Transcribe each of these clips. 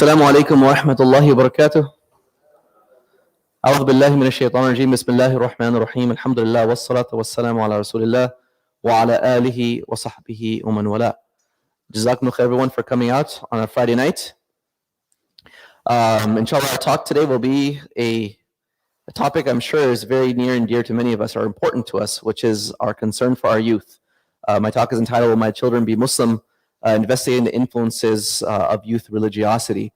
السلام عليكم ورحمة الله وبركاته. أعوذ بالله من الشيطان الرجيم. بسم الله الرحمن الرحيم. الحمد لله والصلاة والسلام على رسول الله وعلى آله وصحبه ومن والاه. Jazakumullah khair everyone for coming out on a Friday night. Inshallah, our talk today will be a topic I'm sure is very near and dear to many of us, or important to us, which is our concern for our youth. My talk is entitled, Will My Children Be Muslim? Investigating the influences of youth religiosity.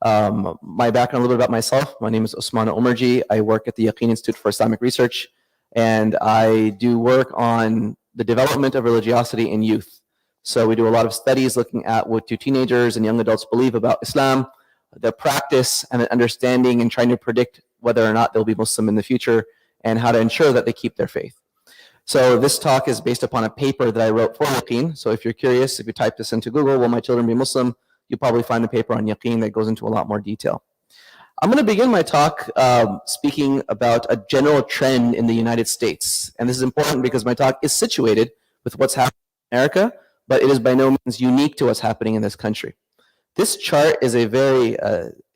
My background, a little bit about myself. My name is Osman Umarji. I work at the Yaqeen Institute for Islamic Research, and I do work on the development of religiosity in youth. So we do a lot of studies looking at what do teenagers and young adults believe about Islam, their practice and understanding, and trying to predict whether or not they'll be Muslim in the future, and how to ensure that they keep their faith. So this talk is based upon a paper that I wrote for Yaqeen. So if you're curious, if you type this into Google, Will My Children Be Muslim? You'll probably find the paper on Yaqeen that goes into a lot more detail. I'm going to begin my talk speaking about a general trend in the United States. And this is important because my talk is situated with what's happening in America, but it is by no means unique to what's happening in this country. This chart is a very,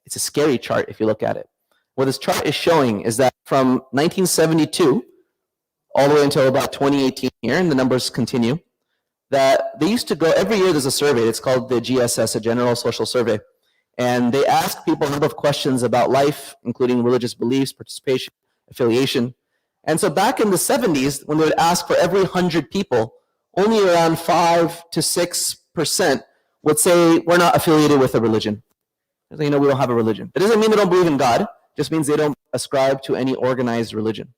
it's a scary chart if you look at it. What this chart is showing is that from 1972 all the way until about 2018 here, and the numbers continue, that they used to go, every year there's a survey, it's called the GSS, a General Social Survey, and they ask people a number of questions about life, including religious beliefs, participation, affiliation. And so back in the 70s, when they would ask for every 100 people, only around 5 to 6% would say, we're not affiliated with a religion. You know, we don't have a religion. It doesn't mean they don't believe in God, it just means they don't ascribe to any organized religion.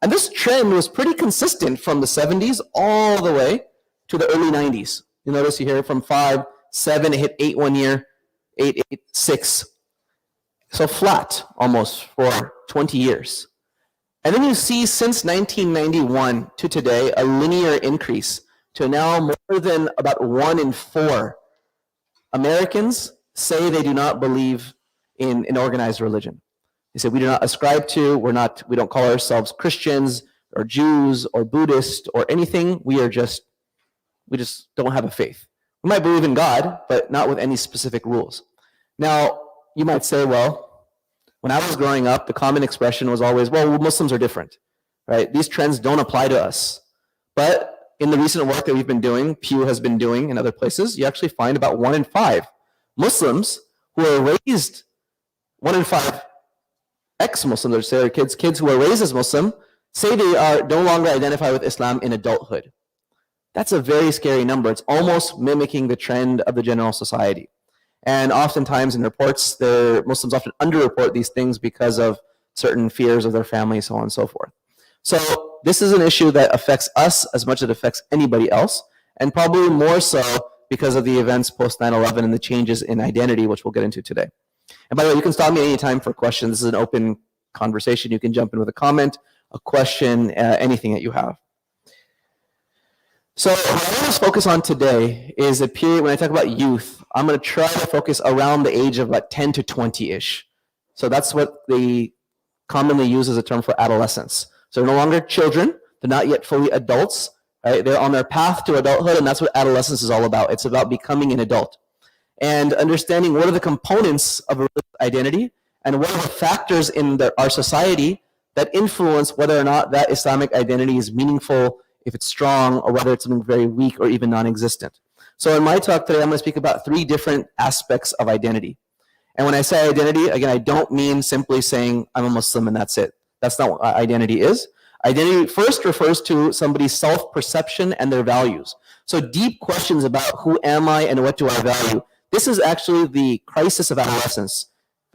And this trend was pretty consistent from the 70s all the way to the early 90s. You notice you hear it from 5, 7, it hit 8 one year, 8, 8, 6. So flat almost for 20 years. And then you see since 1991 to today a linear increase to now more than about 1 in 4 Americans say they do not believe in an organized religion. They say we do not ascribe to, we don't call ourselves Christians or Jews or Buddhist or anything. We just don't have a faith. We might believe in God, but not with any specific rules. Now, you might say, well, when I was growing up, the common expression was always, well, Muslims are different, right? These trends don't apply to us. But in the recent work that we've been doing, Pew has been doing in other places, you actually find about 1 in 5 Muslims who are raised, 1 in 5 ex-Muslims, or say kids who are raised as Muslim, say they are no longer identify with Islam in adulthood. That's a very scary number. It's almost mimicking the trend of the general society. And oftentimes in reports, the Muslims often underreport these things because of certain fears of their family, so on and so forth. So this is an issue that affects us as much as it affects anybody else, and probably more so because of the events post 9/11 and the changes in identity, which we'll get into today. And by the way, you can stop me anytime for questions. This is an open conversation. You can jump in with a comment, a question, anything that you have. So what I want to focus on today is a period, when I talk about youth, I'm going to try to focus around the age of about 10 to 20-ish. So that's what they commonly use as a term for adolescence. So they're no longer children. They're not yet fully adults. Right? They're on their path to adulthood, and that's what adolescence is all about. It's about becoming an adult and understanding what are the components of a religious identity and what are the factors in our society that influence whether or not that Islamic identity is meaningful, if it's strong, or whether it's something very weak or even non-existent. So in my talk today, I'm going to speak about 3 different aspects of identity. And when I say identity, again, I don't mean simply saying I'm a Muslim and that's it. That's not what identity is. Identity first refers to somebody's self-perception and their values. So deep questions about who am I and what do I value. This is actually the crisis of adolescence.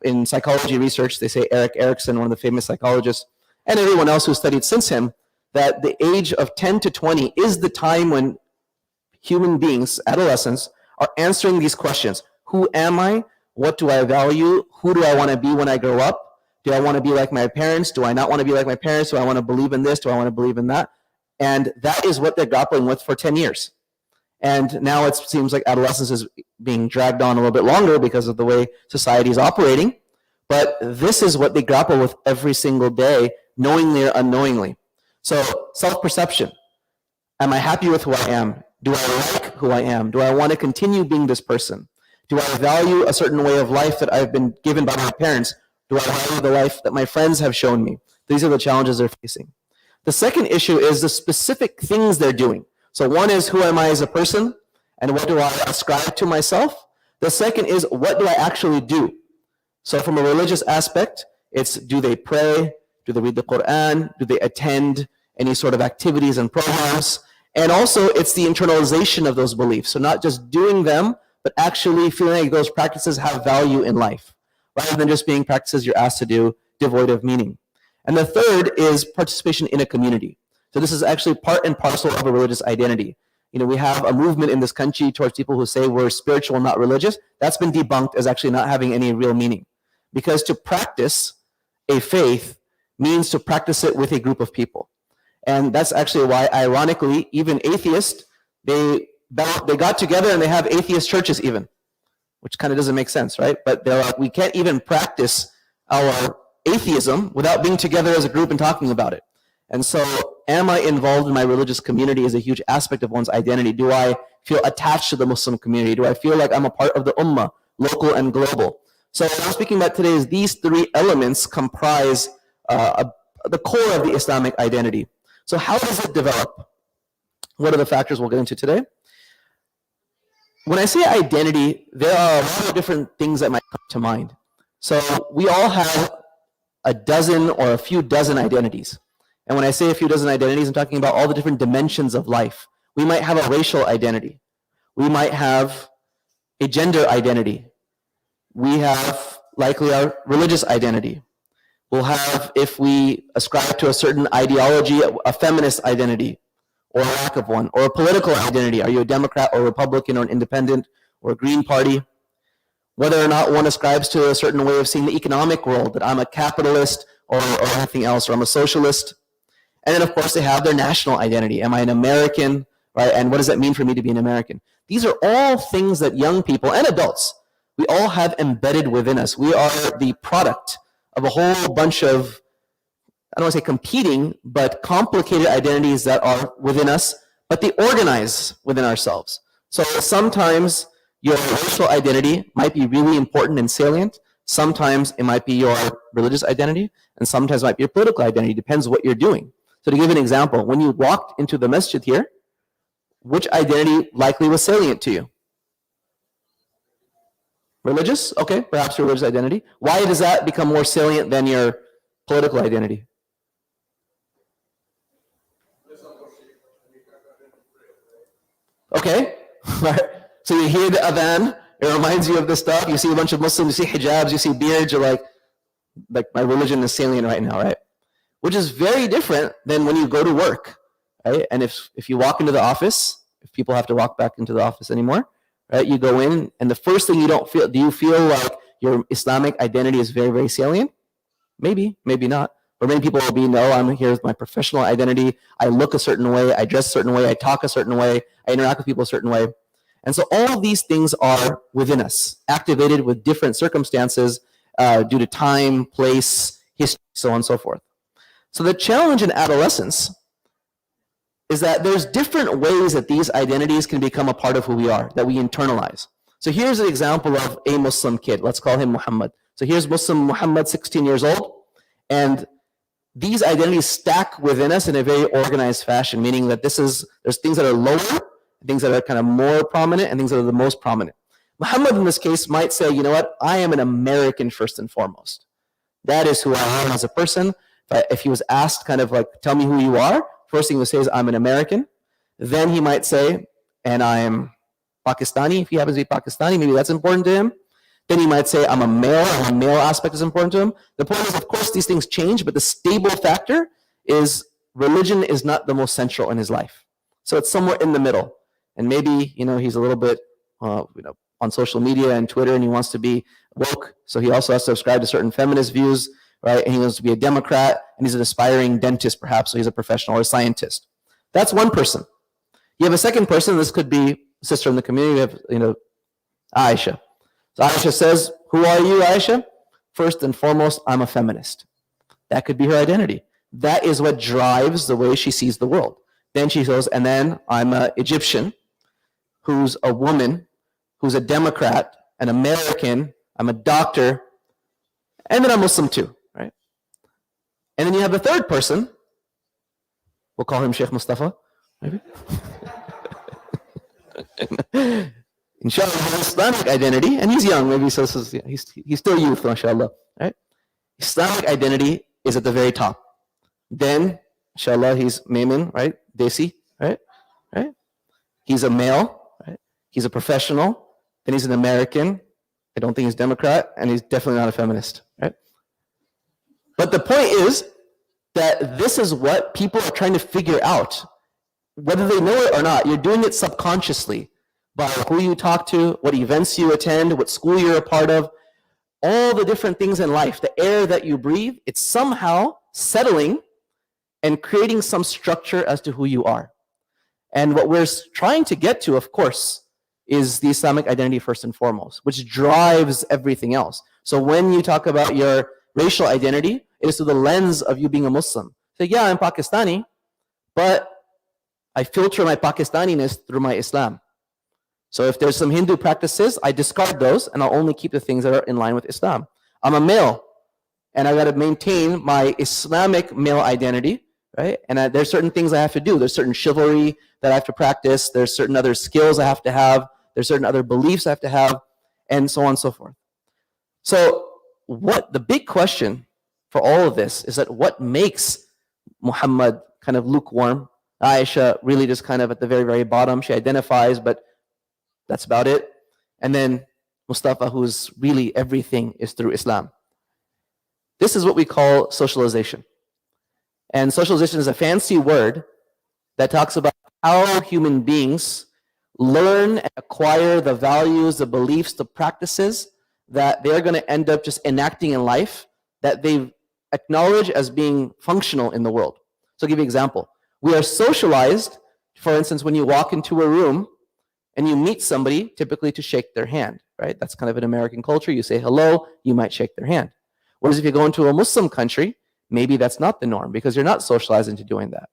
In psychology research, they say Erik Erikson, one of the famous psychologists, and everyone else who studied since him, that the age of 10 to 20 is the time when human beings, adolescents, are answering these questions. Who am I? What do I value? Who do I want to be when I grow up? Do I want to be like my parents? Do I not want to be like my parents? Do I want to believe in this? Do I want to believe in that? And that is what they're grappling with for 10 years. And now it seems like adolescence is being dragged on a little bit longer because of the way society is operating. But this is what they grapple with every single day, knowingly or unknowingly. So self-perception. Am I happy with who I am? Do I like who I am? Do I want to continue being this person? Do I value a certain way of life that I've been given by my parents? Do I value the life that my friends have shown me? These are the challenges they're facing. The second issue is the specific things they're doing. So one is, who am I as a person? And what do I ascribe to myself? The second is, what do I actually do? So from a religious aspect, it's, do they pray? Do they read the Quran? Do they attend any sort of activities and programs? And also, it's the internalization of those beliefs. So not just doing them, but actually feeling like those practices have value in life, rather than just being practices you're asked to do devoid of meaning. And the third is participation in a community. So this is actually part and parcel of a religious identity. You know, we have a movement in this country towards people who say we're spiritual, not religious. That's been debunked as actually not having any real meaning. Because to practice a faith means to practice it with a group of people. And that's actually why, ironically, even atheists, they got together and they have atheist churches even, which kind of doesn't make sense, right? But they're like, we can't even practice our atheism without being together as a group and talking about it. And so, am I involved in my religious community is a huge aspect of one's identity. Do I feel attached to the Muslim community? Do I feel like I'm a part of the ummah, local and global? So what I'm speaking about today is these three elements comprise the core of the Islamic identity. So how does it develop? What are the factors we'll get into today? When I say identity, there are a lot of different things that might come to mind. So we all have a dozen or a few dozen identities. And when I say a few dozen identities, I'm talking about all the different dimensions of life. We might have a racial identity. We might have a gender identity. We have likely our religious identity. We'll have, if we ascribe to a certain ideology, a feminist identity, or a lack of one, or a political identity. Are you a Democrat or Republican or an independent or a Green Party? Whether or not one ascribes to a certain way of seeing the economic world, that I'm a capitalist or anything else, or I'm a socialist. And then, of course, they have their national identity. Am I an American, right? And what does that mean for me to be an American? These are all things that young people and adults, we all have embedded within us. We are the product of a whole bunch of, I don't want to say competing, but complicated identities that are within us, but they organize within ourselves. So sometimes your racial identity might be really important and salient. Sometimes it might be your religious identity, and sometimes it might be your political identity. Depends what you're doing. So to give an example, when you walked into the masjid here, which identity likely was salient to you? Religious? Okay, perhaps your religious identity. Why does that become more salient than your political identity? Okay, so you hear the adhan, it reminds you of this stuff. You see a bunch of Muslims, you see hijabs, you see beards, you're like my religion is salient right now, right? Which is very different than when you go to work, right? And if you walk into the office, if people have to walk back into the office anymore, right? You go in, and the first thing do you feel like your Islamic identity is very, very salient? Maybe, maybe not. But many people will be, no, I'm here with my professional identity. I look a certain way, I dress a certain way, I talk a certain way, I interact with people a certain way. And so all of these things are within us, activated with different circumstances due to time, place, history, so on and so forth. So the challenge in adolescence is that there's different ways that these identities can become a part of who we are, that we internalize. So here's an example of a Muslim kid. Let's call him Muhammad. So here's Muslim Muhammad, 16 years old. And these identities stack within us in a very organized fashion, meaning that there's things that are lower, things that are kind of more prominent, and things that are the most prominent. Muhammad in this case might say, you know what, I am an American first and foremost. That is who I am as a person. If he was asked kind of like, tell me who you are, first thing he would say is, I'm an American. Then he might say, and I'm Pakistani. If he happens to be Pakistani, maybe that's important to him. Then he might say, I'm a male, and the male aspect is important to him. The point is, of course, these things change, but the stable factor is religion is not the most central in his life. So it's somewhere in the middle. And maybe, he's a little bit, on social media and Twitter, and he wants to be woke. So he also has to subscribe to certain feminist views, right? And he wants to be a Democrat, and he's an aspiring dentist, perhaps, so he's a professional or a scientist. That's one person. You have a second person. This could be a sister in the community. You have, Aisha. So Aisha says, who are you, Aisha? First and foremost, I'm a feminist. That could be her identity. That is what drives the way she sees the world. Then she goes, and then I'm an Egyptian who's a woman, who's a Democrat, an American, I'm a doctor, and then I'm Muslim too, right? And then you have the third person, we'll call him Sheikh Mustafa, maybe. Inshallah, he has Islamic identity, and he's young, maybe, so he's still youth, mashallah, right? Islamic identity is at the very top. Then, inshallah, he's Maimin, right? Desi, right? Right? He's a male, right? He's a professional. Then he's an American. I don't think he's Democrat, and he's definitely not a feminist, right? But the point is that this is what people are trying to figure out, whether they know it or not. You're doing it subconsciously by who you talk to, what events you attend, what school you're a part of, all the different things in life, the air that you breathe, it's somehow settling and creating some structure as to who you are. And what we're trying to get to, of course, is the Islamic identity first and foremost, which drives everything else. So when you talk about your racial identity, it is through the lens of you being a Muslim. So yeah, I'm Pakistani, but I filter my Pakistaniness through my Islam. So if there's some Hindu practices, I discard those and I'll only keep the things that are in line with Islam. I'm a male and I got to maintain my Islamic male identity, right? And there's certain things I have to do. There's certain chivalry that I have to practice. There's certain other skills I have to have. There's certain other beliefs I have to have, and so on and so forth. So what the big question for all of this is that what makes Muhammad kind of lukewarm? Aisha really just kind of at the very, very bottom. She identifies, but that's about it. And then Mustafa, who's really everything, is through Islam. This is what we call socialization. And socialization is a fancy word that talks about how human beings learn and acquire the values, the beliefs, the practices that they're going to end up just enacting in life that they acknowledge as being functional in the world. So I'll give you an example. We are socialized, for instance, when you walk into a room and you meet somebody, typically to shake their hand, right? That's kind of an American culture. You say hello, you might shake their hand. Whereas if you go into a Muslim country, maybe that's not the norm because you're not socialized into doing that.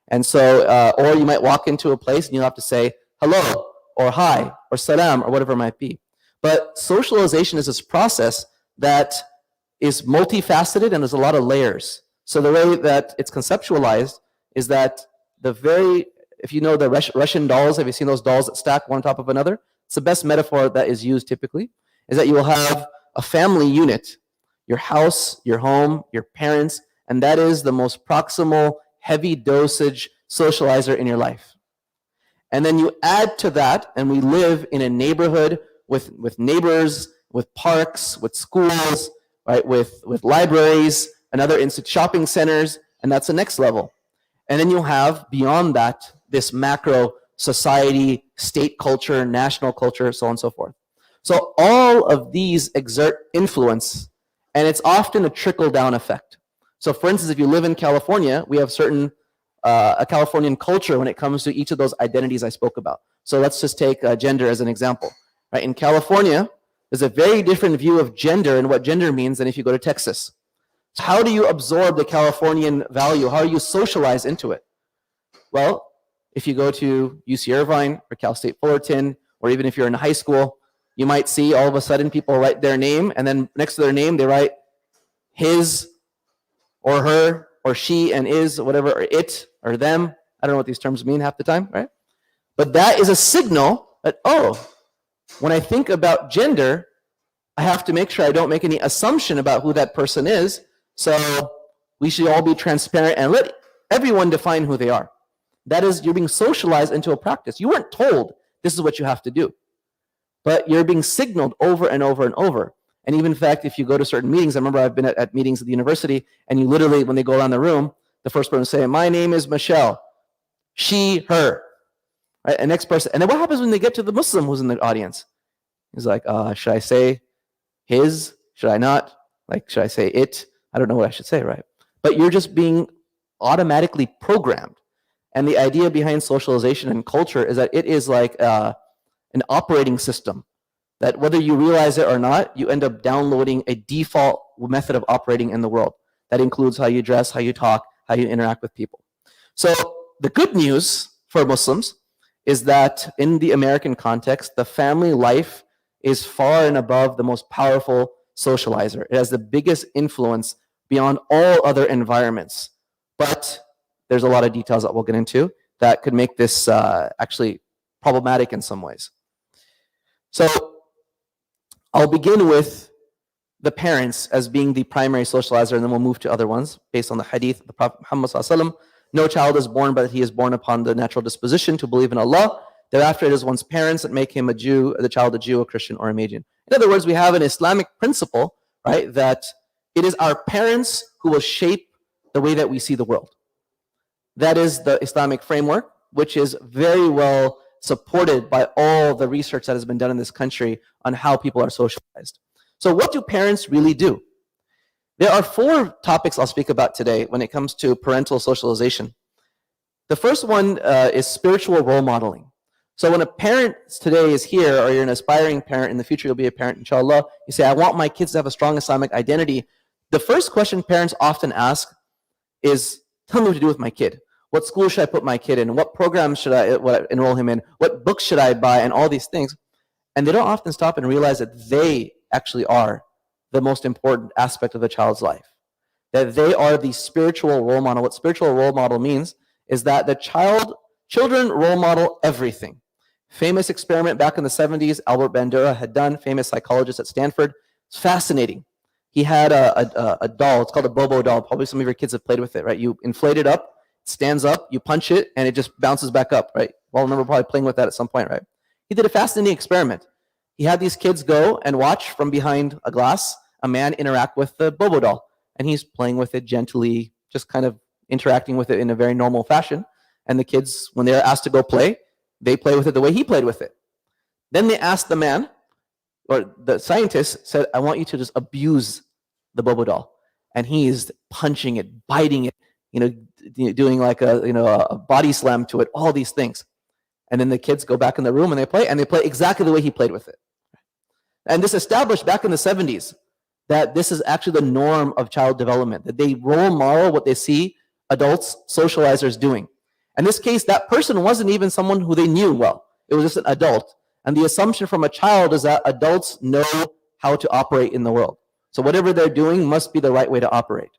And so, or you might walk into a place and you'll have to say hello or hi or salam or whatever it might be. But socialization is this process that is multifaceted and there's a lot of layers. So the way that it's conceptualized is that if you know the Russian dolls, have you seen those dolls that stack one on top of another? It's the best metaphor that is used typically, is that you will have a family unit, your house, your home, your parents, and that is the most proximal, heavy dosage socializer in your life. And then you add to that, and we live in a neighborhood with neighbors, with parks, with schools, right, with libraries, and other shopping centers, and that's the next level. And then you'll have, beyond that, this macro society, state culture, national culture, so on and so forth. So all of these exert influence, and it's often a trickle-down effect. So for instance, if you live in California, we have a Californian culture when it comes to each of those identities I spoke about. So let's just take gender as an example. Right? In California, there's a very different view of gender and what gender means than if you go to Texas. So how do you absorb the Californian value? How do you socialize into it? Well, if you go to UC Irvine or Cal State Fullerton, or even if you're in high school, you might see all of a sudden people write their name, and then next to their name they write his or her or she and is, whatever, or it or them. I don't know what these terms mean half the time, right? But that is a signal that, oh, when I think about gender, I have to make sure I don't make any assumption about who that person is. So we should all be transparent and let everyone define who they are. That is, you're being socialized into a practice. You weren't told this is what you have to do, but you're being signaled over and over and over. And even in fact, if you go to certain meetings, I remember I've been at meetings at the university, and you literally, when they go around the room, the first person will say, my name is Michelle, she, her, right? And next person. And then what happens when they get to the Muslim who's in the audience? He's like, should I say his? Should I not? Like, should I say it? I don't know what I should say, right? But you're just being automatically programmed. And the idea behind socialization and culture is that it is like an operating system that whether you realize it or not, you end up downloading a default method of operating in the world. That includes how you dress, how you talk, how you interact with people. So the good news for Muslims is that in the American context, the family life is far and above the most powerful socializer. It has the biggest influence beyond all other environments. But there's a lot of details that we'll get into that could make this actually problematic in some ways. So I'll begin with the parents as being the primary socializer, and then we'll move to other ones based on the hadith of the Prophet Muhammad ﷺ. No child is born, but he is born upon the natural disposition to believe in Allah. Thereafter, it is one's parents that make him a Jew, the child a Jew, a Christian, or a Magian. In other words, we have an Islamic principle, right, that it is our parents who will shape the way that we see the world. That is the Islamic framework, which is very well supported by all the research that has been done in this country on how people are socialized. So what do parents really do? There are 4 topics I'll speak about today when it comes to parental socialization. The first one is spiritual role modeling. So when a parent today is here, or you're an aspiring parent, in the future you'll be a parent, inshallah, you say, I want my kids to have a strong Islamic identity. The first question parents often ask is, tell me what to do with my kid. What school should I put my kid in? What program should I enroll him in? What books should I buy? And all these things. And they don't often stop and realize that they actually are the most important aspect of a child's life. That they are the spiritual role model. What spiritual role model means is that the children role model everything. Famous experiment back in the 70s, Albert Bandura had done, famous psychologist at Stanford. It's fascinating. He had a doll. It's called a Bobo doll. Probably some of your kids have played with it, right? You inflate it up, it stands up, you punch it, and it just bounces back up, right? Well, I remember probably playing with that at some point, right? He did a fascinating experiment. He had these kids go and watch from behind a glass a man interact with the Bobo doll. And he's playing with it gently, just kind of interacting with it in a very normal fashion. And the kids, when they're asked to go play, they play with it the way he played with it. Then they asked the man, or the scientist said, I want you to just abuse the Bobo doll. And he's punching it, biting it, doing like a body slam to it, all these things. And then the kids go back in the room and they play exactly the way he played with it. And this established back in the 70s that this is actually the norm of child development, that they role model what they see adults, socializers doing. In this case, that person wasn't even someone who they knew well. It was just an adult. And the assumption from a child is that adults know how to operate in the world. So whatever they're doing must be the right way to operate.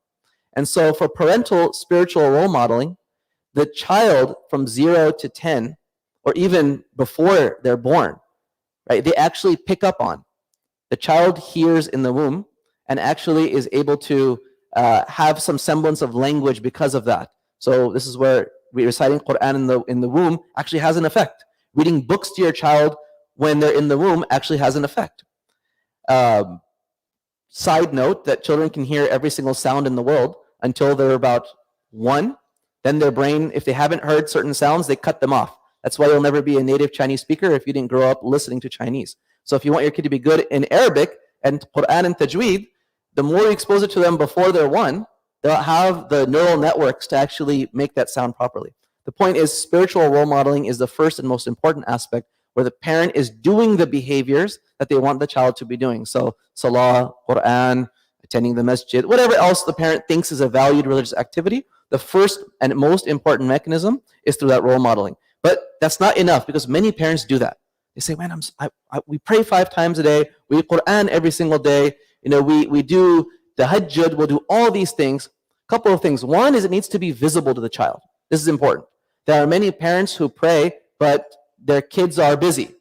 And so for parental spiritual role modeling, the child from 0 to 10, or even before they're born, right, they actually pick up on. The child hears in the womb and actually is able to have some semblance of language because of that. So this is where reciting Quran in the womb actually has an effect. Reading books to your child when they're in the womb actually has an effect. Side note that children can hear every single sound in the world until they're about 1. Then their brain, if they haven't heard certain sounds, they cut them off. That's why you'll never be a native Chinese speaker if you didn't grow up listening to Chinese. So if you want your kid to be good in Arabic and Quran and Tajweed, the more you expose it to them before they're 1, they'll have the neural networks to actually make that sound properly. The point is, spiritual role modeling is the first and most important aspect, where the parent is doing the behaviors that they want the child to be doing. So salah, Quran, attending the masjid, whatever else the parent thinks is a valued religious activity, the first and most important mechanism is through that role modeling. But that's not enough, because many parents do that. They say, man, we pray 5 times a day, we read Quran every single day, we do the tahajjud, we'll do all these things. Couple of things. One is it needs to be visible to the child. This is important. There are many parents who pray, but their kids are busy.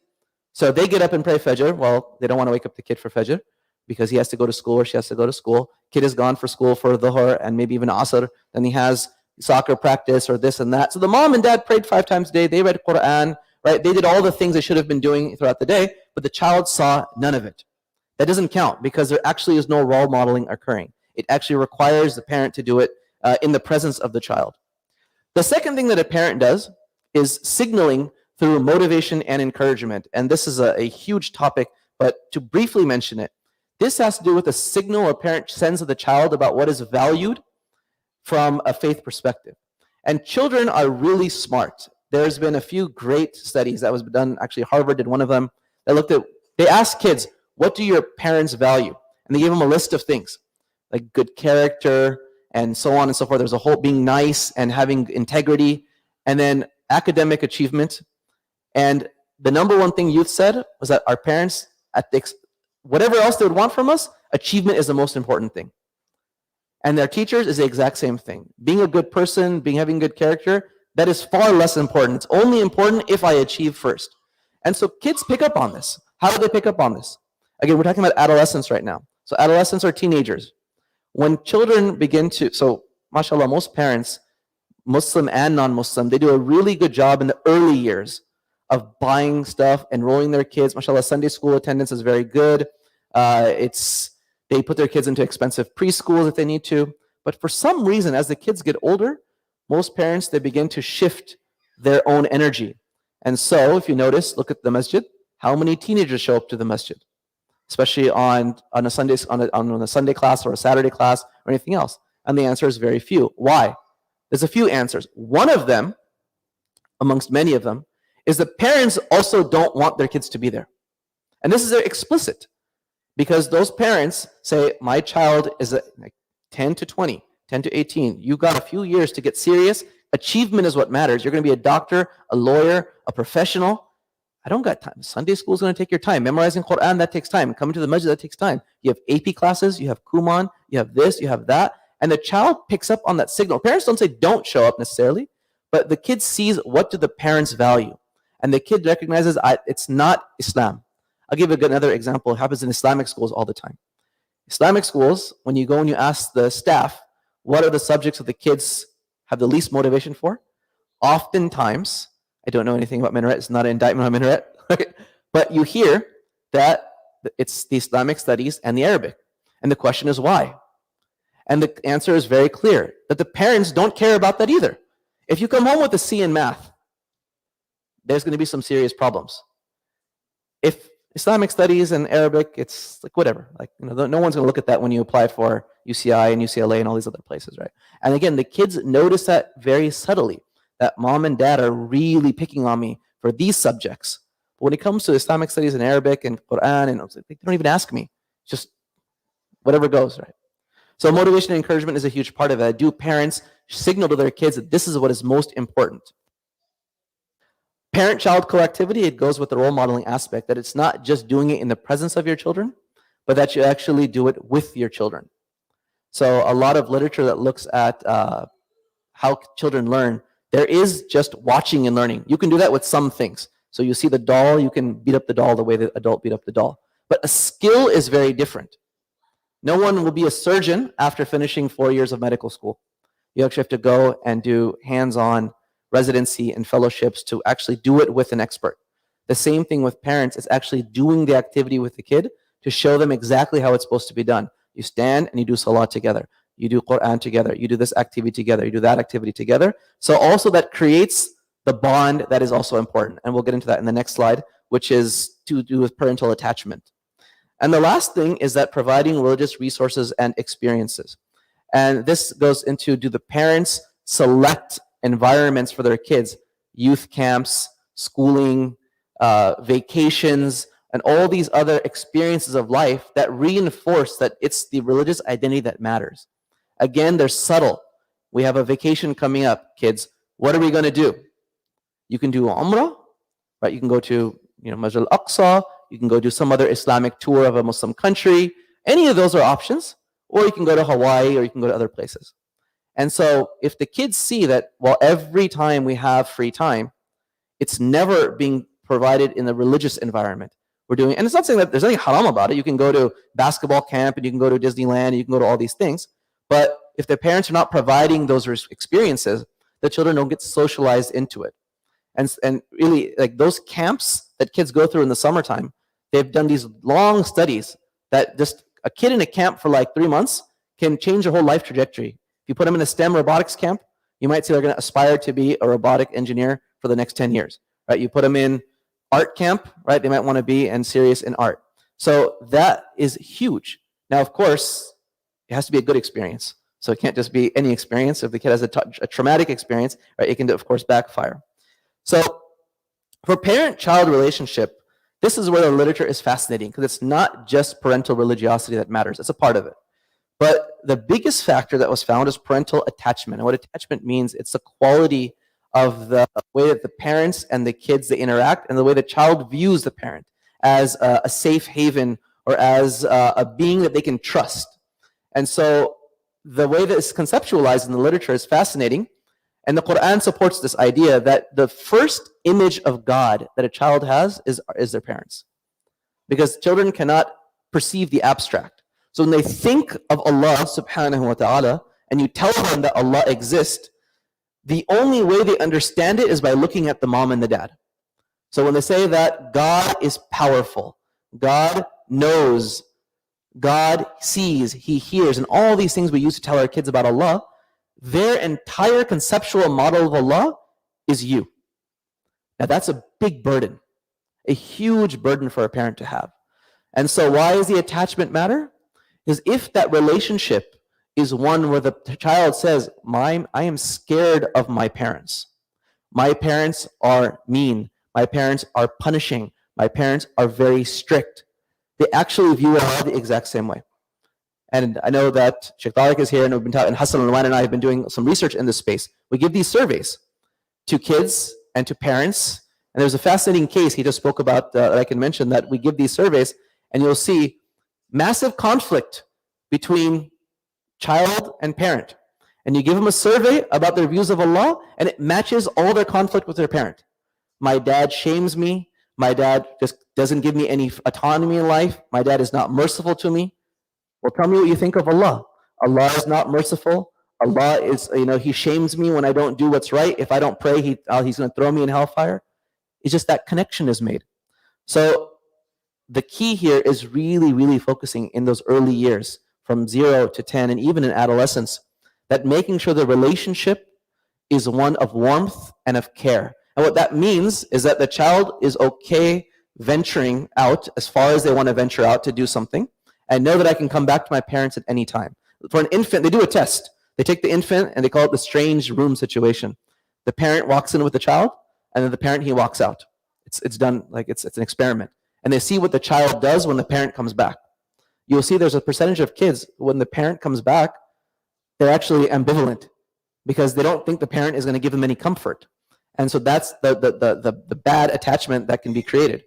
So they get up and pray Fajr. Well, they don't want to wake up the kid for Fajr because he has to go to school or she has to go to school. Kid is gone for school for Dhuhr and maybe even Asr. Then he has soccer practice or this and that. So the mom and dad prayed 5 times a day. They read Quran, right? They did all the things they should have been doing throughout the day, but the child saw none of it. That doesn't count because there actually is no role modeling occurring. It actually requires the parent to do it in the presence of the child. The second thing that a parent does is signaling through motivation and encouragement. And this is a huge topic, but to briefly mention it, this has to do with a signal a parent sends to the child about what is valued from a faith perspective. And children are really smart. There's been a few great studies that was done, actually Harvard did one of them, that they asked kids, what do your parents value? And they gave them a list of things, like good character, and so on and so forth. There's a whole being nice and having integrity, and then academic achievement. And the number one thing youth said was that our parents ethics, whatever else they would want from us, achievement is the most important thing. And their teachers is the exact same thing. Being a good person, having good character, that is far less important. It's only important if I achieve first. And so kids pick up on this. How do they pick up on this? Again, we're talking about adolescence right now. So adolescents are teenagers. When children begin to, so mashallah, most parents, Muslim and non-Muslim, they do a really good job in the early years of buying stuff, enrolling their kids. Mashallah, Sunday school attendance is very good. They put their kids into expensive preschools if they need to. But for some reason, as the kids get older, most parents, they begin to shift their own energy. And so, if you notice, look at the masjid, how many teenagers show up to the masjid? Especially on a Sunday class or a Saturday class or anything else. And the answer is very few. Why? There's a few answers. One of them, amongst many of them, is that parents also don't want their kids to be there. And this is explicit, because those parents say, my child is like 10 to 20, 10 to 18. You got a few years to get serious. Achievement is what matters. You're going to be a doctor, a lawyer, a professional. I don't got time. Sunday school is going to take your time. Memorizing Quran, that takes time. Coming to the masjid, that takes time. You have AP classes, you have Kuman, you have this, you have that. And the child picks up on that signal. Parents don't say don't show up necessarily, but the kid sees what do the parents value. And the kid recognizes it's not Islam. I'll give you another example. It happens in Islamic schools all the time. Islamic schools, when you go and you ask the staff, what are the subjects that the kids have the least motivation for? Oftentimes, I don't know anything about minaret. It's not an indictment on minaret. But you hear that it's the Islamic studies and the Arabic. And the question is why? And the answer is very clear, that the parents don't care about that either. If you come home with a C in math, there's going to be some serious problems. If Islamic studies and Arabic, it's like whatever. Like, no one's going to look at that when you apply for UCI and UCLA and all these other places, right? And again, the kids notice that very subtly, that mom and dad are really picking on me for these subjects. But when it comes to Islamic studies and Arabic and Quran, and they don't even ask me. Just whatever goes, right? So motivation and encouragement is a huge part of it. Do parents signal to their kids that this is what is most important? Parent-child collectivity, it goes with the role modeling aspect, that it's not just doing it in the presence of your children, but that you actually do it with your children. So a lot of literature that looks at how children learn, there is just watching and learning. You can do that with some things. So you see the doll, you can beat up the doll the way the adult beat up the doll. But a skill is very different. No one will be a surgeon after finishing 4 years of medical school. You actually have to go and do hands-on residency and fellowships to actually do it with an expert. The same thing with parents. It's actually doing the activity with the kid to show them exactly how it's supposed to be done. You stand and you do salah together. You do Quran together. You do this activity together. You do that activity together. So also that creates the bond that is also important. And we'll get into that in the next slide, which is to do with parental attachment. And the last thing is that providing religious resources and experiences. And this goes into, do the parents select environments for their kids, youth camps, schooling, vacations, and all these other experiences of life that reinforce that it's the religious identity that matters. Again, they're subtle. We have a vacation coming up, kids. What are we going to do? You can do Umrah, right? You can go to Masjid al-Aqsa. You can go do some other Islamic tour of a Muslim country. Any of those are options. Or you can go to Hawaii, or you can go to other places. And so if the kids see that, well, every time we have free time, it's never being provided in the religious environment. We're doing, and it's not saying that there's anything haram about it. You can go to basketball camp, and you can go to Disneyland, and you can go to all these things. But if the parents are not providing those experiences, the children don't get socialized into it. And really, like those camps that kids go through in the summertime, they've done these long studies that just a kid in a camp for like 3 months can change their whole life trajectory. If you put them in a STEM robotics camp, you might say they're going to aspire to be a robotic engineer for the next 10 years, right? You put them in art camp, right? They might want to be serious in art. So that is huge. Now, of course, it has to be a good experience. So it can't just be any experience. If the kid has a traumatic experience, right, it can, of course, backfire. So for parent-child relationship, this is where the literature is fascinating, because it's not just parental religiosity that matters. It's a part of it. But the biggest factor that was found is parental attachment. And what attachment means, it's the quality of the way that the parents and the kids, they interact, and the way the child views the parent. as a safe haven, or as a being that they can trust. And so the way that it's conceptualized in the literature is fascinating. And the Quran supports this idea that the first image of God that a child has is their parents. Because children cannot perceive the abstract. So when they think of Allah subhanahu wa ta'ala, and you tell them that Allah exists, the only way they understand it is by looking at the mom and the dad. So when they say that God is powerful, God knows, God sees, He hears, and all these things we use to tell our kids about Allah, their entire conceptual model of Allah is you. Now that's a big burden, a huge burden for a parent to have. And so why does the attachment matter? Is if that relationship is one where the child says, I am scared of my parents. My parents are mean. My parents are punishing. My parents are very strict. They actually view Allah the exact same way. And I know that Sheikh Tariq is here, and we've been talking, and Hassan and I have been doing some research in this space. We give these surveys to kids and to parents. And there's a fascinating case he just spoke about that I can mention, that we give these surveys, and you'll see massive conflict between child and parent. And you give them a survey about their views of Allah, and it matches all their conflict with their parent. My dad shames me. My dad just doesn't give me any autonomy in life. My dad is not merciful to me. Well, tell me what you think of Allah. Allah is not merciful. Allah is, He shames me when I don't do what's right. If I don't pray, He's going to throw me in hellfire. It's just that connection is made. So the key here is really, really focusing in those early years, from 0 to 10, and even in adolescence, that making sure the relationship is one of warmth and of care. And what that means is that the child is okay venturing out as far as they want to venture out to do something, and know that I can come back to my parents at any time. For an infant, they do a test. They take the infant and they call it the strange room situation. The parent walks in with the child, and then the parent, he walks out. It's done, like it's an experiment. And they see what the child does when the parent comes back. You'll see there's a percentage of kids, when the parent comes back, they're actually ambivalent because they don't think the parent is going to give them any comfort. And so that's the bad attachment that can be created.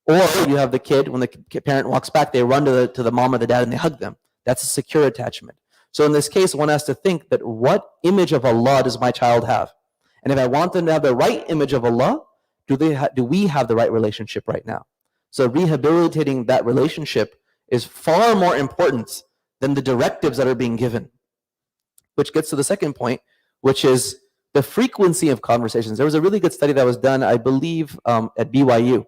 Or you have the kid, when the parent walks back, they run to the mom or the dad and they hug them. That's a secure attachment. So in this case, one has to think that what image of Allah does my child have? And if I want them to have the right image of Allah, do we have the right relationship right now? So rehabilitating that relationship is far more important than the directives that are being given. Which gets to the second point, which is the frequency of conversations. There was a really good study that was done, I believe, at BYU.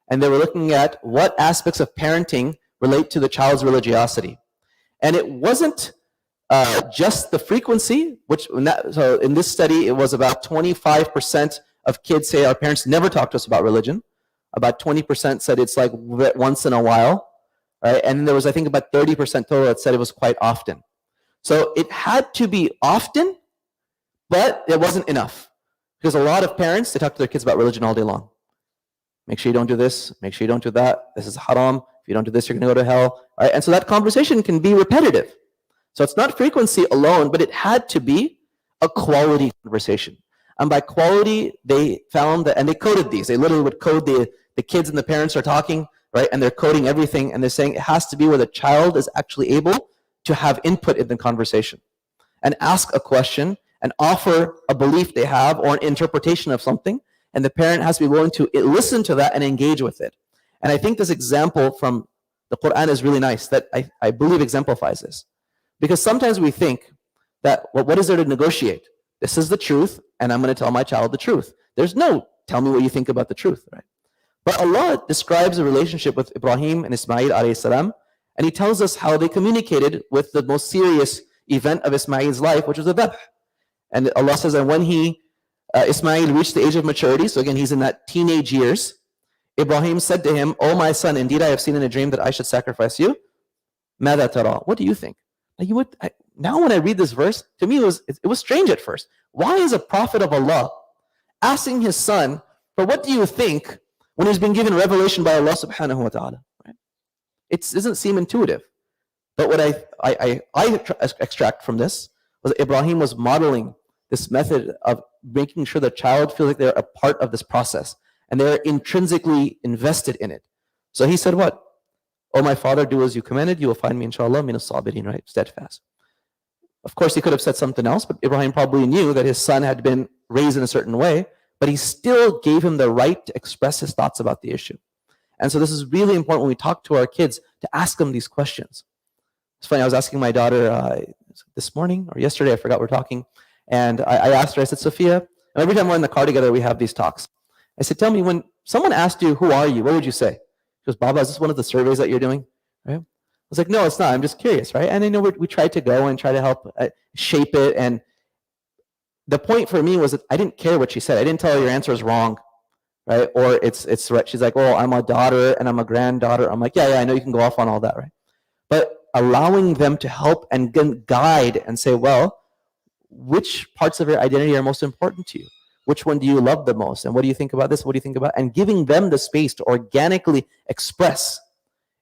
And they were looking at what aspects of parenting relate to the child's religiosity. And it wasn't just the frequency, so in this study, it was about 25% of kids say our parents never talk to us about religion. About 20% said it's like once in a while, right? And then there was, I think, about 30% total that said it was quite often. So it had to be often, but it wasn't enough. Because a lot of parents, they talk to their kids about religion all day long. Make sure you don't do this. Make sure you don't do that. This is haram. If you don't do this, you're going to go to hell. Right? And so that conversation can be repetitive. So it's not frequency alone, but it had to be a quality conversation. And by quality, they found that, and they coded these. They literally would code the kids and the parents are talking, right? And they're coding everything. And they're saying it has to be where the child is actually able to have input in the conversation and ask a question and offer a belief they have or an interpretation of something. And the parent has to be willing to listen to that and engage with it. And I think this example from the Quran is really nice, that I believe exemplifies this. Because sometimes we think that, well, what is there to negotiate? This is the truth, and I'm going to tell my child the truth. There's no, tell me what you think about the truth, right? But Allah describes a relationship with Ibrahim and Ismail alayhi salam, and He tells us how they communicated with the most serious event of Ismail's life, which was the dhabh. And Allah says that when Ismail reached the age of maturity, so again, he's in that teenage years, Ibrahim said to him, "Oh my son, indeed I have seen in a dream that I should sacrifice you. Mada tara? What do you think?" Now when I read this verse, to me it was strange at first. Why is a prophet of Allah asking his son, "But what do you think?" when he's been given revelation by Allah subhanahu wa ta'ala? Right? It doesn't seem intuitive. But what I extract from this was that Ibrahim was modeling this method of making sure the child feels like they're a part of this process and they're intrinsically invested in it. So he said what? Oh, my father, do as you commanded, you will find me, inshallah, min as-sabirin, right? Steadfast. Of course, he could have said something else, but Ibrahim probably knew that his son had been raised in a certain way, but he still gave him the right to express his thoughts about the issue. And so this is really important when we talk to our kids to ask them these questions. It's funny, I was asking my daughter this morning or yesterday, I forgot we're talking, and I asked her, I said, Sophia, and every time we're in the car together, we have these talks. I said, tell me, when someone asked you, who are you, what would you say? She goes, Baba, is this one of the surveys that you're doing? Right? I was like, no, it's not. I'm just curious, right? And I know we tried to go and try to help shape it. And the point for me was that I didn't care what she said. I didn't tell her your answer is wrong, right? Or it's right. She's like, well, I'm a daughter and I'm a granddaughter. I'm like, yeah, I know you can go off on all that, right? But allowing them to help and guide and say, well, which parts of your identity are most important to you? Which one do you love the most? And what do you think about this? What do you think about? And giving them the space to organically express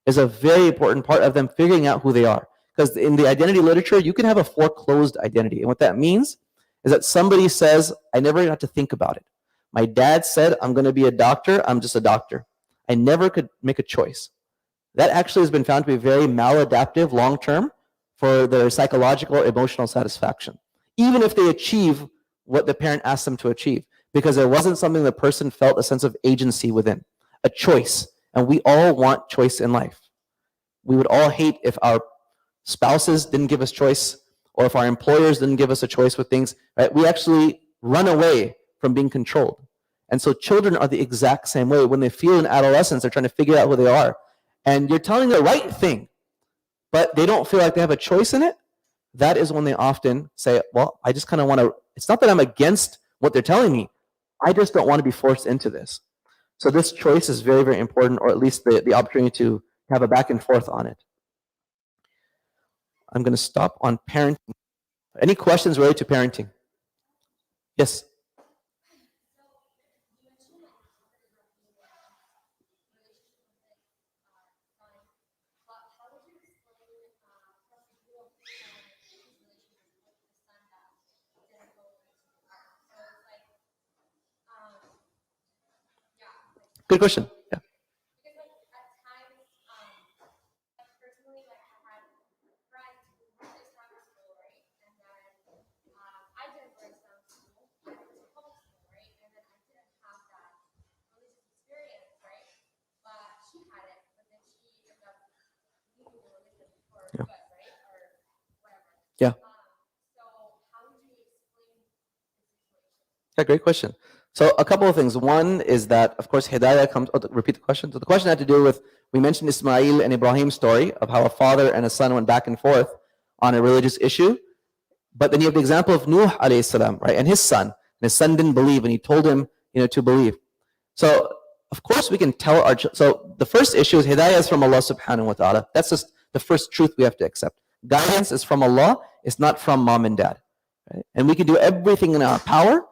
is a very important part of them figuring out who they are. Because in the identity literature, you can have a foreclosed identity. And what that means is that somebody says, I never got to think about it. My dad said, I'm going to be a doctor. I'm just a doctor. I never could make a choice. That actually has been found to be very maladaptive long-term for their psychological or emotional satisfaction, even if they achieve what the parent asked them to achieve, because it wasn't something the person felt a sense of agency within, a choice. And we all want choice in life. We would all hate if our spouses didn't give us choice, or if our employers didn't give us a choice with things, right? We actually run away from being controlled. And so children are the exact same way. When they feel in adolescence, they're trying to figure out who they are. And you're telling the right thing, but they don't feel like they have a choice in it. That is when they often say, well, I just kind of want to, it's not that I'm against what they're telling me. I just don't want to be forced into this. So this choice is very, very important, or at least the opportunity to have a back and forth on it. I'm going to stop on parenting. Any questions related to parenting? Yes? Good question. Yeah. Yeah. Yeah, great question. So a couple of things. One is that, of course, hidayah comes, repeat the question. So the question had to do with, we mentioned Ismail and Ibrahim's story of how a father and a son went back and forth on a religious issue. But then you have the example of Nuh alayhi salam, right? And his son didn't believe, and he told him, to believe. So of course we can tell our, so the first issue is hidayah is from Allah subhanahu wa ta'ala. That's just the first truth we have to accept. Guidance is from Allah, it's not from mom and dad. Right? And we can do everything in our power,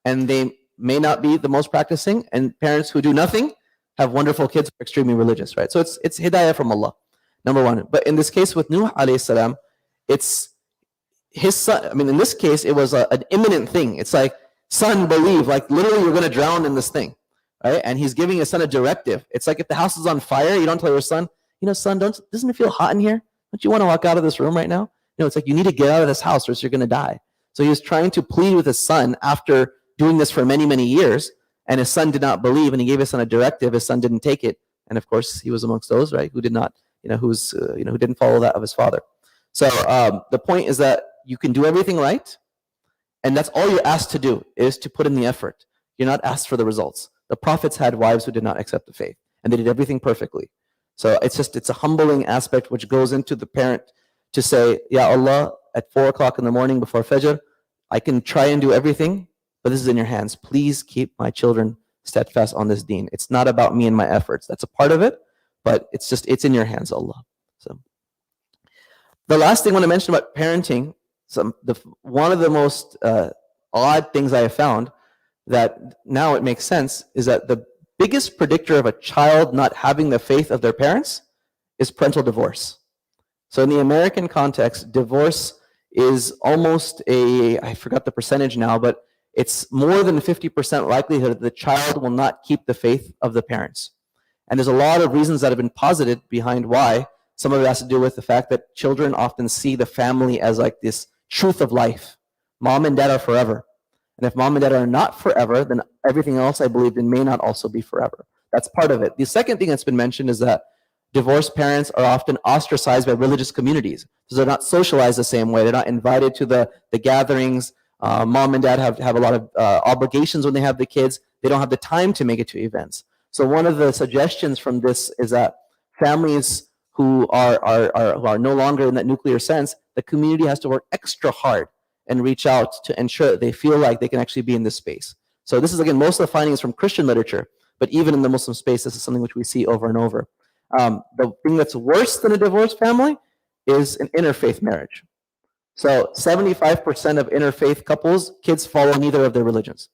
and they may not be the most practicing, and parents who do nothing have wonderful kids who are extremely religious, right? So it's hidayah from Allah, number one. But in this case with Nuh alayhi salam, it's his son. I mean, in this case, it was an imminent thing. It's like, son, believe, like literally you're going to drown in this thing, right? And he's giving his son a directive. It's like if the house is on fire, you don't tell your son, son, doesn't it feel hot in here? Don't you want to walk out of this room right now? It's like you need to get out of this house or else you're going to die. So he was trying to plead with his son after doing this for many, many years, and his son did not believe, and he gave his son a directive. His son didn't take it, and of course he was amongst those, right, who did not, who didn't follow that of his father. So the point is that you can do everything right, and that's all you're asked to do, is to put in the effort. You're not asked for the results. The prophets had wives who did not accept the faith, and they did everything perfectly. So it's a humbling aspect which goes into the parent to say, Ya Allah, at 4 o'clock in the morning before Fajr, I can try and do everything, but this is in your hands. Please keep my children steadfast on this deen. It's not about me and my efforts. That's a part of it, but it's in your hands, Allah. So the last thing I want to mention about parenting, one of the most odd things I have found that now it makes sense is that the biggest predictor of a child not having the faith of their parents is parental divorce. So in the American context, divorce is almost I forgot the percentage now, but it's more than 50% likelihood that the child will not keep the faith of the parents. And there's a lot of reasons that have been posited behind why. Some of it has to do with the fact that children often see the family as like this truth of life. Mom and dad are forever. And if mom and dad are not forever, then everything else, I believe, may not also be forever. That's part of it. The second thing that's been mentioned is that divorced parents are often ostracized by religious communities. So they're not socialized the same way. They're not invited to the gatherings. Mom and dad have a lot of obligations when they have the kids. They don't have the time to make it to events. So one of the suggestions from this is that families who are no longer in that nuclear sense, the community has to work extra hard and reach out to ensure that they feel like they can actually be in this space. So this is, again, most of the findings from Christian literature, but even in the Muslim space, this is something which we see over and over. The thing that's worse than a divorced family is an interfaith marriage. So 75% of interfaith couples, kids follow neither of their religions.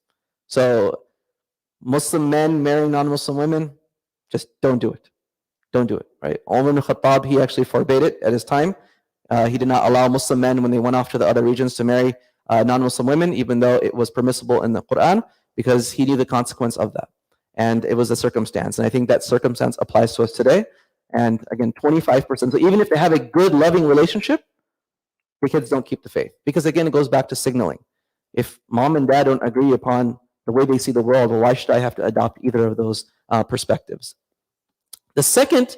So Muslim men marrying non-Muslim women, just don't do it. Don't do it, right? Umar ibn Khattab, he actually forbade it at his time. He did not allow Muslim men when they went off to the other regions to marry non-Muslim women, even though it was permissible in the Quran, because he knew the consequence of that. And it was a circumstance. And I think that circumstance applies to us today. And again, 25%. So even if they have a good, loving relationship, the kids don't keep the faith. Because again, it goes back to signaling. If mom and dad don't agree upon the way they see the world, well, why should I have to adopt either of those perspectives? The second